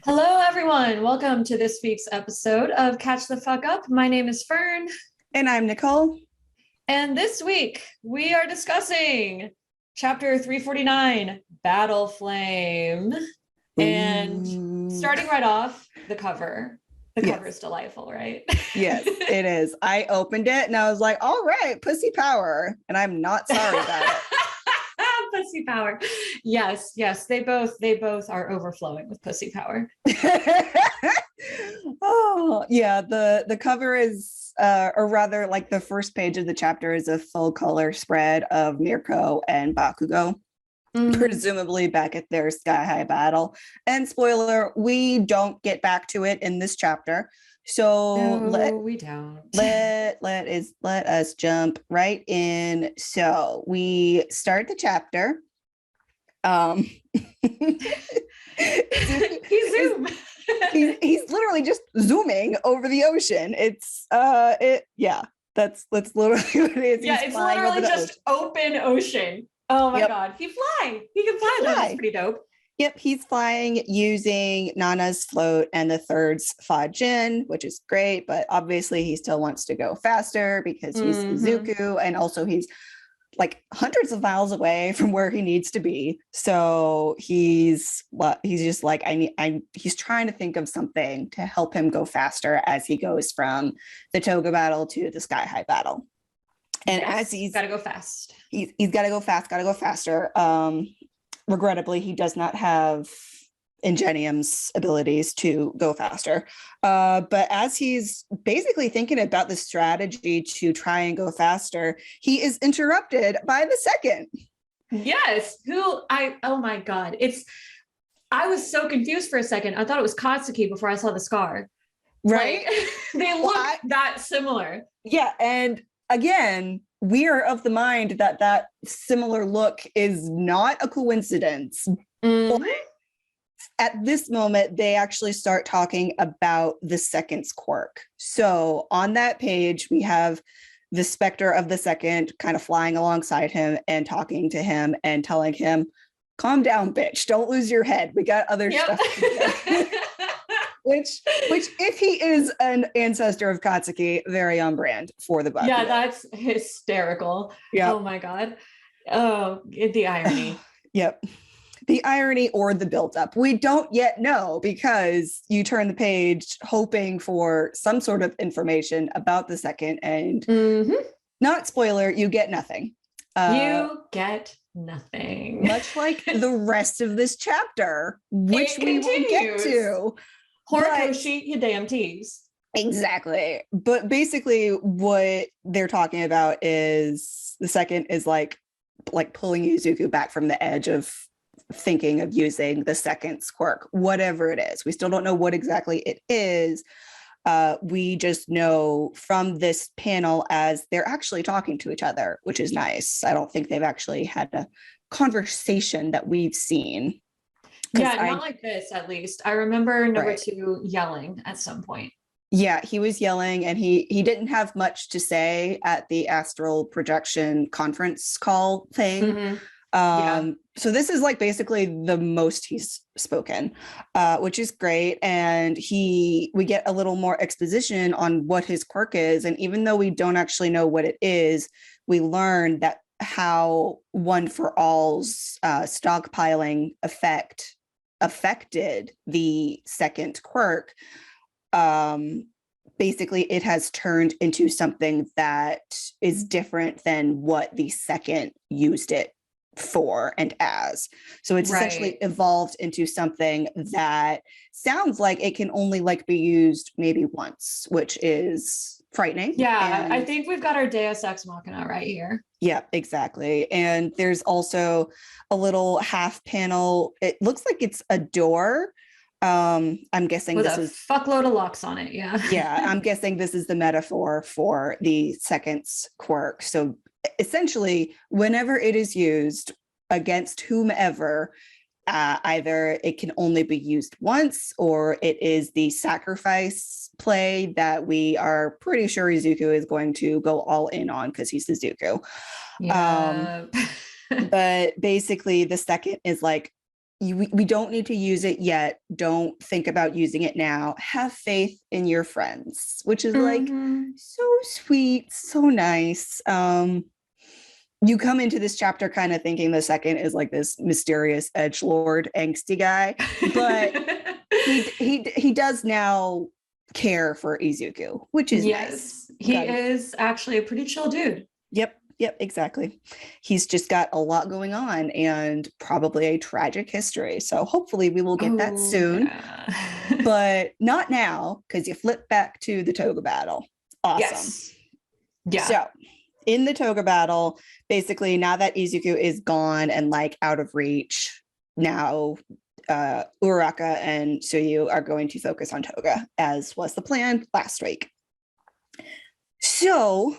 Hello, everyone. Welcome to this week's episode of Catch the Fuck Up. My name is Fern. And I'm Nicole. And this week we are discussing chapter 349, Battle Flame. And starting right off, the cover. The cover is delightful, right? Yes, it is. I opened it and I was like, all right, pussy power. And I'm not sorry about it. Pussy power. Yes, they both are overflowing with pussy power. Oh, yeah, the cover is or rather like the first page of the chapter is a full color spread of Mirko and Bakugo. Presumably back at their sky high battle. And spoiler, we don't get back to it in this chapter. So we don't. Let us jump right in. So we start the chapter. He's literally just zooming over the ocean. It's that's literally what it is. Yeah, it's literally just open ocean. Oh my God. He can fly. That's pretty dope. Yep, he's flying using Nana's float and the third's Fajin, which is great, but obviously he still wants to go faster because he's Izuku, and also he's like hundreds of miles away from where he needs to be. So he's just like, he's trying to think of something to help him go faster as he goes from the Toga battle to the Sky High battle. And as he's got to go fast. He's got to go fast, got to go faster. Regrettably, he does not have Ingenium's abilities to go faster. But as he's basically thinking about the strategy to try and go faster, he is interrupted by the second. Yes. Oh my God. I was so confused for a second. I thought it was Katsuki before I saw the scar. Right? They look that similar. Yeah. And again, we are of the mind that similar look is not a coincidence. But at this moment, they actually start talking about the second's quirk. So on that page, we have the specter of the second kind of flying alongside him and talking to him and telling him, calm down, bitch. Don't lose your head. We got other stuff to do. Which, if he is an ancestor of Katsuki, very on brand for the book. Yeah, that's hysterical. Yep. Oh my God. Oh, the irony. Yep. The irony or the buildup. We don't yet know because you turn the page hoping for some sort of information about the second, and not spoiler, you get nothing. You get nothing. Much like the rest of this chapter, which we will get to. Horikoshi, you damn tease. Exactly. But basically what they're talking about is the second is like pulling Izuku back from the edge of thinking of using the second's quirk, whatever it is. We still don't know what exactly it is. We just know from this panel as they're actually talking to each other, which is nice. I don't think they've actually had a conversation that we've seen. Yeah, not like this, at least. I remember number two yelling at some point. Yeah, he was yelling, and he didn't have much to say at the astral projection conference call thing. So this is like basically the most he's spoken, which is great. And we get a little more exposition on what his quirk is. And even though we don't actually know what it is, we learn that how One for All's stockpiling affected the second quirk. Basically it has turned into something that is different than what the second used it for and as. So it's essentially evolved into something that sounds like it can only be used maybe once, which is frightening. Yeah, and I think we've got our Deus Ex Machina right here. Yeah, exactly. And there's also a little half panel. It looks like it's a door. I'm guessing with this a is fuckload of locks on it. Yeah. Yeah, I'm guessing this is the metaphor for the second's quirk. So essentially, whenever it is used against whomever, either it can only be used once, or it is the sacrifice play that we are pretty sure Izuku is going to go all in on because he's Izuku. Yeah. But basically, the second is we don't need to use it yet. Don't think about using it now. Have faith in your friends, which is like so sweet, so nice. You come into this chapter kind of thinking the second is like this mysterious edgelord angsty guy, but he does now care for Izuku, which is nice. He is actually a pretty chill dude. Yep, exactly. He's just got a lot going on and probably a tragic history. So hopefully we will get that soon, but not now because you flip back to the Toga battle. Awesome. Yes. Yeah. So in the Toga battle, basically now that Izuku is gone and like out of reach, now Uraraka and Suyu are going to focus on Toga, as was the plan last week. So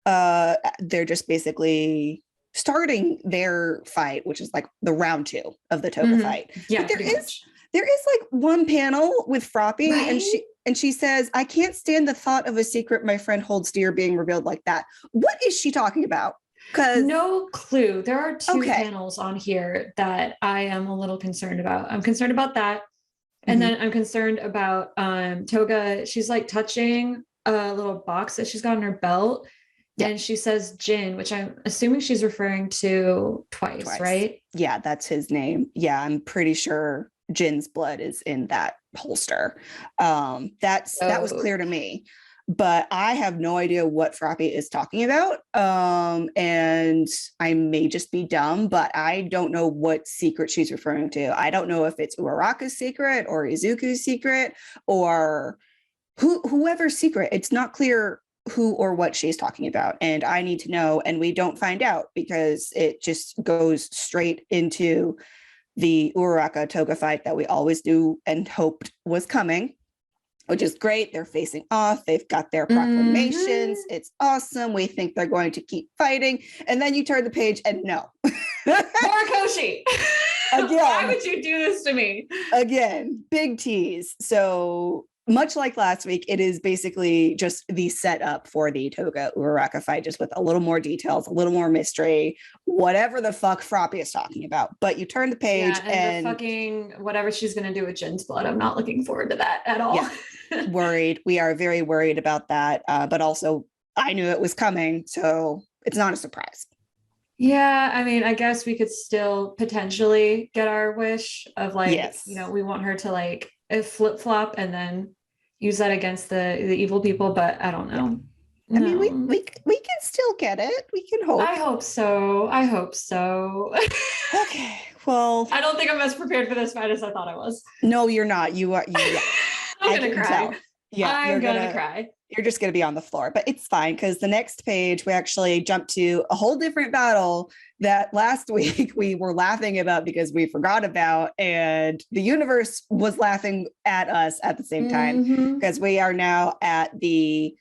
they're just basically starting their fight, which is like the round 2 of the Toga fight. Yeah, but there is like one panel with Froppy, right? and she says, "I can't stand the thought of a secret my friend holds dear being revealed like that." What is she talking about? No clue. There are 2 panels on here that I am a little concerned about. I'm concerned about that. And then I'm concerned about Toga. She's like touching a little box that she's got on her belt. Yeah. And she says Jin, which I'm assuming she's referring to twice, right? Yeah, that's his name. Yeah, I'm pretty sure Jin's blood is in that holster. That was clear to me. But I have no idea what Froppy is talking about. And I may just be dumb, but I don't know what secret she's referring to. I don't know if it's Uraraka's secret or Izuku's secret or whoever's secret. It's not clear who or what she's talking about. And I need to know. And we don't find out because it just goes straight into the Uraraka Toga fight that we always do and hoped was coming, which is great. They're facing off. They've got their proclamations. It's awesome. We think they're going to keep fighting. And then you turn the page and no. Horikoshi. Again. Why would you do this to me? Again, big tease. So much like last week, it is basically just the setup for the Toga Uraraka fight, just with a little more details, a little more mystery, whatever the fuck Froppy is talking about. But you turn the page and the fucking whatever she's going to do with Jin's blood. I'm not looking forward to that at all. Yeah. Worried. We are very worried about that. But also, I knew it was coming, so it's not a surprise. Yeah, I mean, I guess we could still potentially get our wish of like, we want her to like flip-flop and then use that against the evil people, but I don't know. I mean, we can still get it. We can hope. I hope so. Okay. Well, I don't think I'm as prepared for this fight as I thought I was. No, you're not. You are. I'm gonna cry. Tell. Yeah, I'm gonna cry. You're just gonna be on the floor, but it's fine because the next page we actually jump to a whole different battle that last week we were laughing about because we forgot about, and the universe was laughing at us at the same time because we are now at the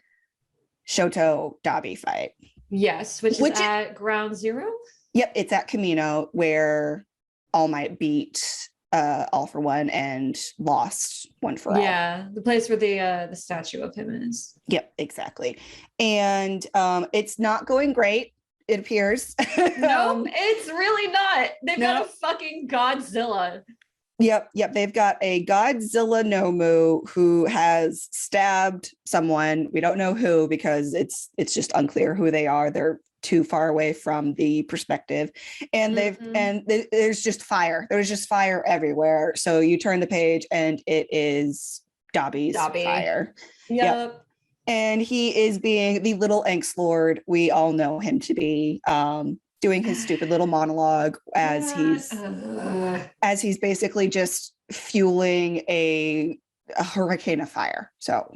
Shoto Dabi fight. Yes, which is at Ground Zero. Yep, it's at Camino where All Might beat All for One and lost One for All. Yeah, the place where the statue of him is. Yep, exactly. And it's not going great, it appears. No, it's really not. They've got a fucking Godzilla. Yep. They've got a Godzilla Nomu who has stabbed someone. We don't know who because it's just unclear who they are. They're too far away from the perspective, and there's just fire. There's just fire everywhere. So you turn the page and it is Dabi's fire. Yep. And he is being the little angst lord we all know him to be, doing his stupid little monologue as he's basically just fueling a hurricane of fire. So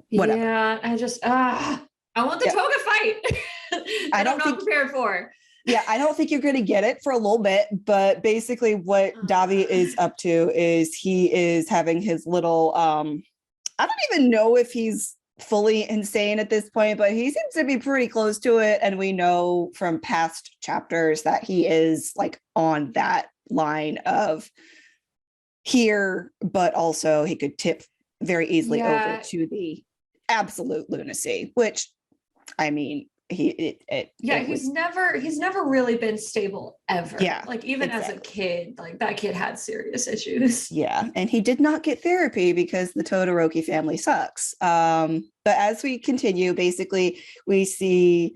whatever. Yeah, I want the Toga fight. I'm not prepared for. Yeah, I don't think you're going to get it for a little bit, but basically what Dabi is up to is he is having his little, I don't even know if he's fully insane at this point, but he seems to be pretty close to it. And we know from past chapters that he is like on that line of here, but also he could tip very easily over to the absolute lunacy, which I mean, He's never really been stable ever. Yeah, like even as a kid, like that kid had serious issues. Yeah, and he did not get therapy because the Todoroki family sucks. But as we continue, basically we see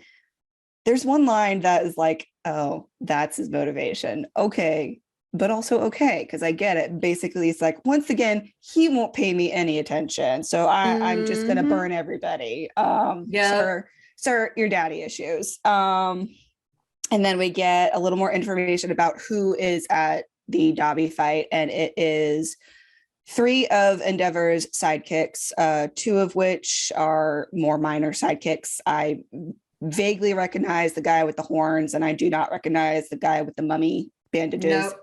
there's one line that is like, oh, that's his motivation. Okay, but also okay, because I get it. Basically, it's like, once again, he won't pay me any attention. So I'm just gonna burn everybody. Sir, your daddy issues. And then we get a little more information about who is at the Dabi fight, and it is 3 of Endeavor's sidekicks, 2 of which are more minor sidekicks. I vaguely recognize the guy with the horns, and I do not recognize the guy with the mummy bandages. Nope,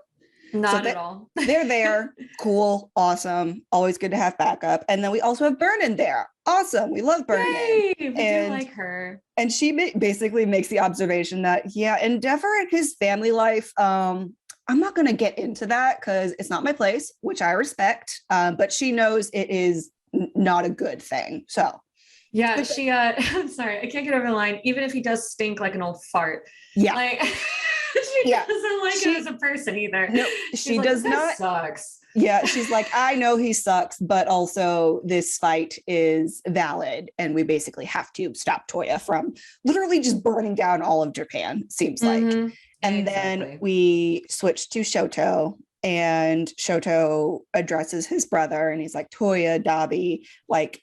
not at all. They're there. Cool. Awesome. Always good to have backup. And then we also have Burnin there. Awesome. We love Burnin. Yay, we do like her. And she basically makes the observation that, yeah, Endeavor and his family life, I'm not going to get into that because it's not my place, which I respect. But she knows it is not a good thing. So yeah, she I'm sorry, I can't get over the line. Even if he does stink like an old fart. Yeah. Like she doesn't like him as a person either. No, she does not. Sucks. Yeah, she's like, I know he sucks, but also this fight is valid. And we basically have to stop Toya from literally just burning down all of Japan, seems like. And then we switch to Shoto, and Shoto addresses his brother, and he's like, Toya, Dabi, like,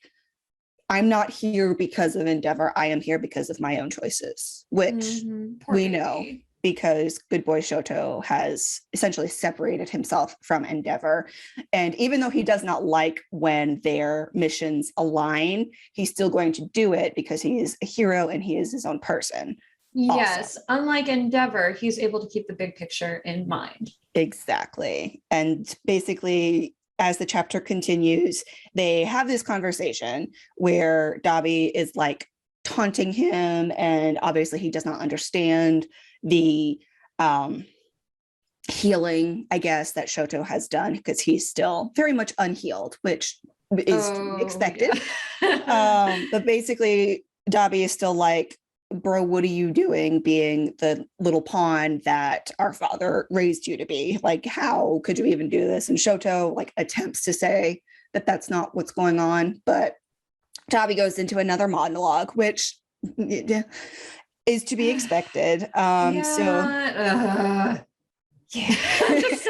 I'm not here because of Endeavor. I am here because of my own choices, which we know, because good boy Shoto has essentially separated himself from Endeavor. And even though he does not like when their missions align, he's still going to do it because he is a hero and he is his own person. Yes, unlike Endeavor, he's able to keep the big picture in mind. Exactly. And basically, as the chapter continues, they have this conversation where Dabi is like taunting him, and obviously he does not understand the healing, I guess, that Shoto has done, because he's still very much unhealed, which is expected. Yeah. But basically, Dabi is still like, bro, what are you doing being the little pawn that our father raised you to be? Like, how could you even do this? And Shoto like attempts to say that that's not what's going on, but Dabi goes into another monologue, which is to be expected. I'm just so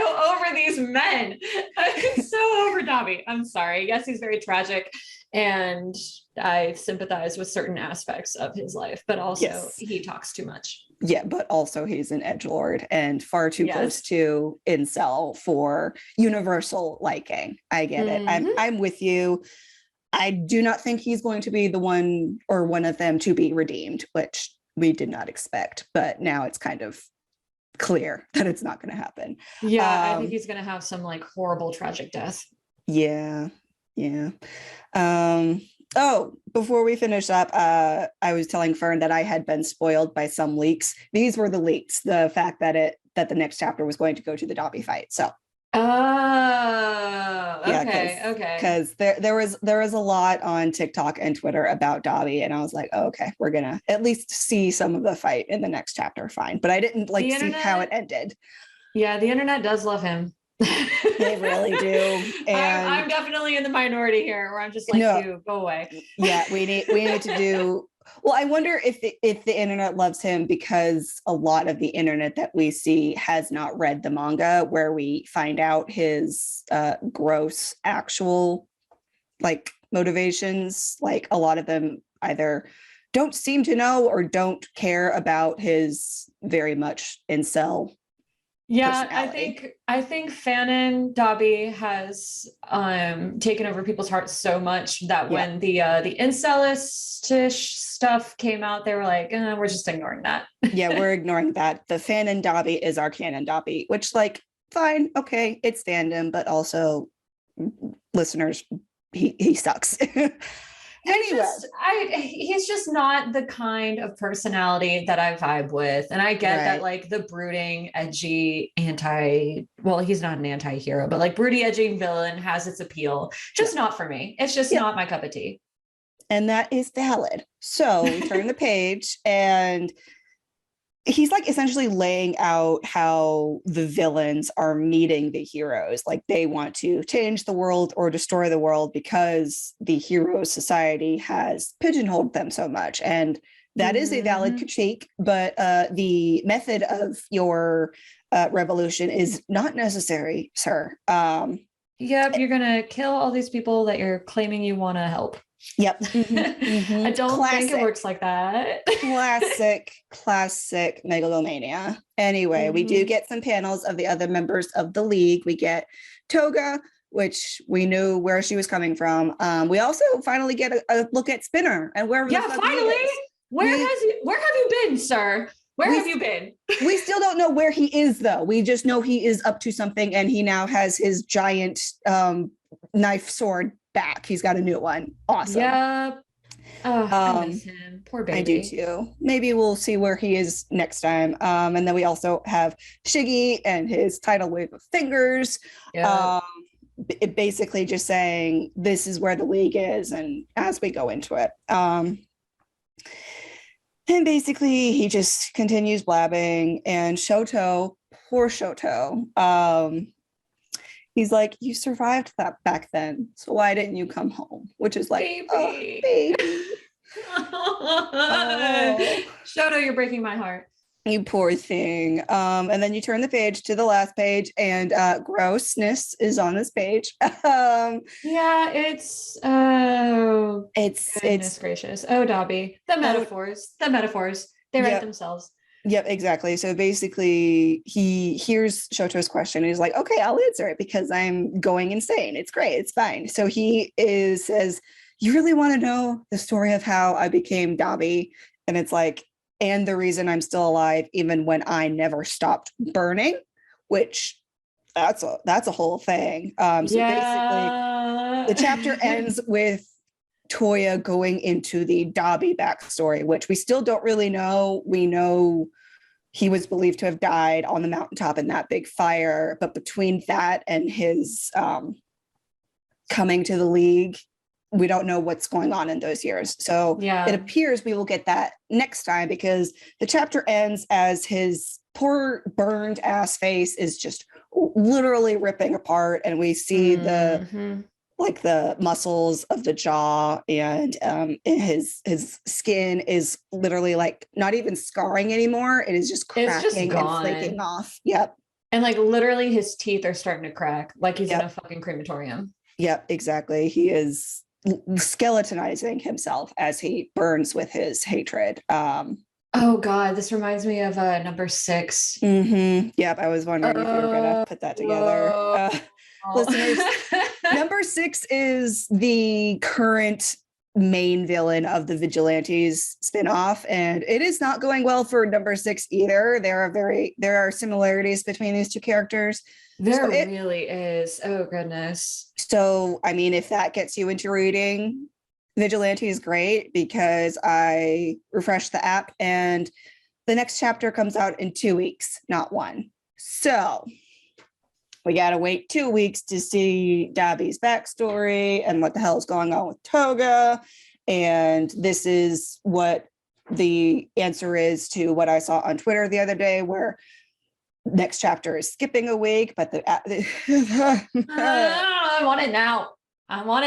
over these men. I'm so over Dabi. I'm sorry. Yes, he's very tragic, and I sympathize with certain aspects of his life, but also he talks too much. Yeah, but also he's an edgelord and far too close to incel for universal liking. I get it. I'm with you. I do not think he's going to be the one or one of them to be redeemed, which we did not expect, but now it's kind of clear that it's not going to happen. Yeah, I think he's going to have some like horrible tragic death. Yeah. Before we finish up, I was telling Fern that I had been spoiled by some leaks. These were the leaks, the fact that the next chapter was going to go to the Dabi fight. So okay. Because there was a lot on TikTok and Twitter about Dabi, and I was like, oh, okay, we're gonna at least see some of the fight in the next chapter. Fine, but I didn't see how it ended. Yeah, the internet does love him. They really do. And I'm definitely in the minority here, where I'm just like, you go away. Yeah, we need to do. Well, I wonder if the internet loves him because a lot of the internet that we see has not read the manga, where we find out his gross actual like motivations. Like, a lot of them either don't seem to know or don't care about his very much incel. Yeah, I think Fanon Dabi has taken over people's hearts so much that when the incelistish stuff came out, they were like, we're just ignoring that. Yeah, we're ignoring that. The Fanon Dabi is our canon Dabi, which, like, fine, okay, it's fandom, but also listeners, he sucks. Anyway, he's just not the kind of personality that I vibe with. And I get that, like, the brooding, edgy, he's not an anti-hero, but like broody, edgy villain has its appeal. Just not for me. It's just not my cup of tea. And that is valid. So we turn the page, and he's like essentially laying out how the villains are meeting the heroes. Like they want to change the world or destroy the world because the hero society has pigeonholed them so much. And that is a valid critique, but the method of your revolution is not necessary, sir. Yep, you're gonna kill all these people that you're claiming you want to help. Yep. I don't think it works like that. classic megalomania. Anyway, we do get some panels of the other members of the league. We get Toga, which we knew where she was coming from. We also finally get a look at Spinner and wherever the fuck finally. he is. Where have you been, sir? Where have you been? We still don't know where he is, though. We just know he is up to something, and he now has his giant knife sword back. He's got a new one. Awesome. Yep. Oh, I miss him. Poor baby. I do too. Maybe we'll see where he is next time. And then we also have Shiggy and his tidal wave of fingers. Yep. Basically just saying this is where the league is, and as we go into it. And basically he just continues blabbing, and Shoto, poor Shoto, he's like, you survived that back then, so why didn't you come home? Which is like, baby. Baby. Oh. Shoto, you're breaking my heart. You poor thing. And then you turn the page to the last page, and grossness is on this page. Yeah, it's goodness gracious. Oh, Dobby, the metaphors, they write themselves. Yep, exactly. So basically, he hears Shoto's question, and he's like, okay, I'll answer it because I'm going insane. It's great. It's fine. So he says, you really want to know the story of how I became Dobby? And it's like, and the reason I'm still alive, even when I never stopped burning, which that's a whole thing. Basically, the chapter ends with Toya going into the Dobby backstory, which we still don't really know. We know he was believed to have died on the mountaintop in that big fire, but between that and his coming to the league, we don't know what's going on in those years. So it appears we will get that next time, because the chapter ends as his poor burned ass face is just literally ripping apart, and we see the muscles of the jaw, and his skin is literally like not even scarring anymore. It is just cracking and flaking off. Yep. And like literally his teeth are starting to crack like he's in a fucking crematorium. Yep, exactly. He is skeletonizing himself as he burns with his hatred. Oh God, this reminds me of number 6. Yep, I was wondering if you were gonna put that together. Listeners, number 6 is the current main villain of the Vigilantes spinoff, and it is not going well for number 6 either. There are similarities between these two characters. There really is. Oh goodness. So, I mean, if that gets you into reading Vigilante is great, because I refreshed the app and the next chapter comes out in 2 weeks, not 1. So we got to wait 2 weeks to see Dobby's backstory and what the hell is going on with Toga. And this is what the answer is to what I saw on Twitter the other day, where next chapter is skipping a week, but I want it now. I want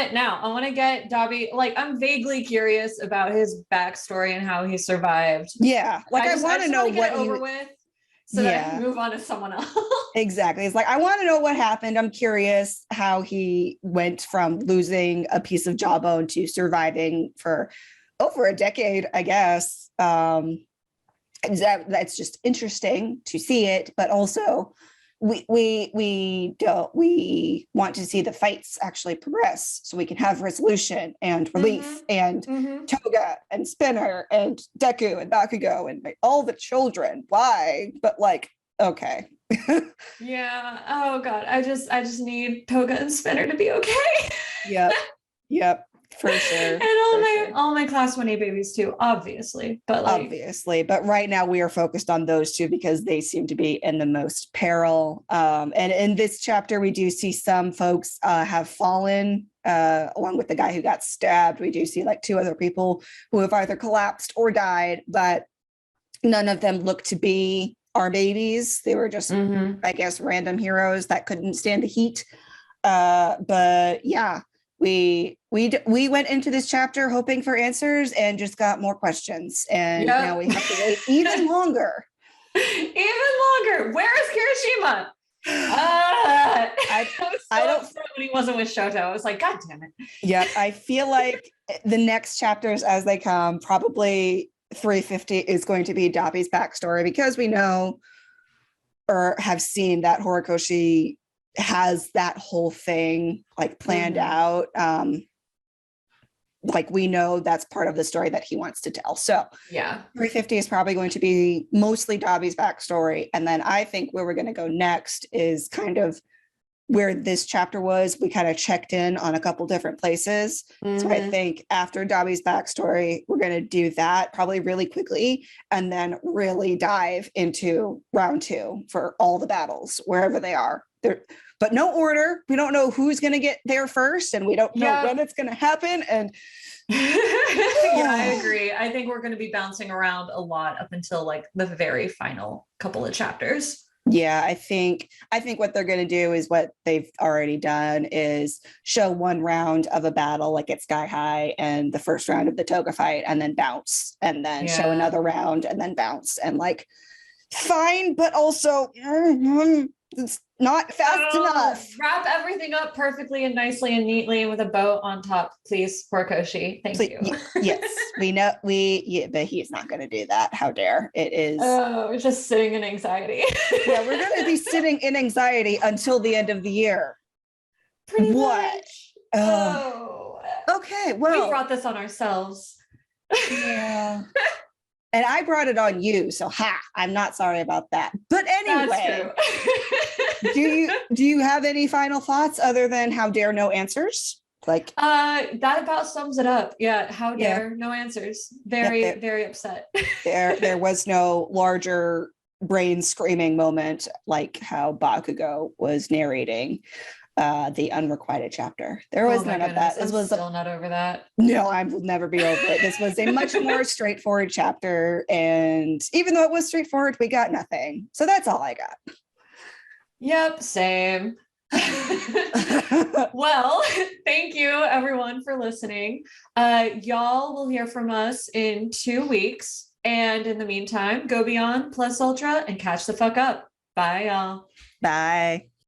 to get Dobby. Like, I'm vaguely curious about his backstory and how he survived. Yeah, like I want to know what over with, so that I can move on to someone else. Exactly. It's like, I want to know what happened. I'm curious how he went from losing a piece of jawbone to surviving for over a decade, I guess. That's just interesting to see it, but also we want to see the fights actually progress, so we can have resolution and relief and Toga and Spinner and Deku and Bakugo and all the children. Why? But like, okay. Yeah. Oh God. I just need Toga and Spinner to be okay. Yep. For sure. And all my class 1A babies too, obviously. But like obviously, but right now we are focused on those two because they seem to be in the most peril. And in this chapter, we do see some folks have fallen along with the guy who got stabbed. We do see like 2 other people who have either collapsed or died, but none of them look to be our babies. They were just, I guess, random heroes that couldn't stand the heat. But yeah, we went into this chapter hoping for answers and just got more questions, and now we have to wait even longer. Where is Kirishima? I was so upset when he wasn't with Shoto. I was like, God damn it. Yeah, I feel like the next chapters as they come, probably 350 is going to be Dabi's backstory, because we know or have seen that Horikoshi has that whole thing like planned out. Like we know that's part of the story that he wants to tell. So yeah, 350 is probably going to be mostly Dabi's backstory. And then I think where we're going to go next is kind of where this chapter was. We kind of checked in on a couple different places. So I think after Dabi's backstory, we're going to do that probably really quickly and then really dive into round 2 for all the battles, wherever they are. But no order. We don't know who's going to get there first, and we don't know when it's going to happen. And I agree. I think we're going to be bouncing around a lot up until like the very final couple of chapters. Yeah, I think what they're going to do is what they've already done is show 1 round of a battle like at Sky High and the first round of the Toga fight, and then bounce, and then show another round and then bounce, and like fine, but also it's not fast enough. Wrap everything up perfectly and nicely and neatly with a bow on top, please, Horikoshi. Thank you. Yes, we know but he's not going to do that. How dare. It is just sitting in anxiety. Yeah, we're going to be sitting in anxiety until the end of the year. Pretty much. Okay, well, we brought this on ourselves. Yeah. And I brought it on you, so I'm not sorry about that. But anyway, do you have any final thoughts other than how dare no answers? Like that about sums it up. Yeah, how dare no answers. Very upset. there was no larger brain screaming moment like how Bakugo was narrating the unrequited chapter. There was none of that. This was still not over that. No, I will never be over it. This was a much more straightforward chapter, and even though it was straightforward, we got nothing. So that's all I got. Yep, same. Well, thank you everyone for listening. Y'all will hear from us in 2 weeks, and in the meantime, go beyond plus ultra and catch the fuck up. Bye, y'all. Bye.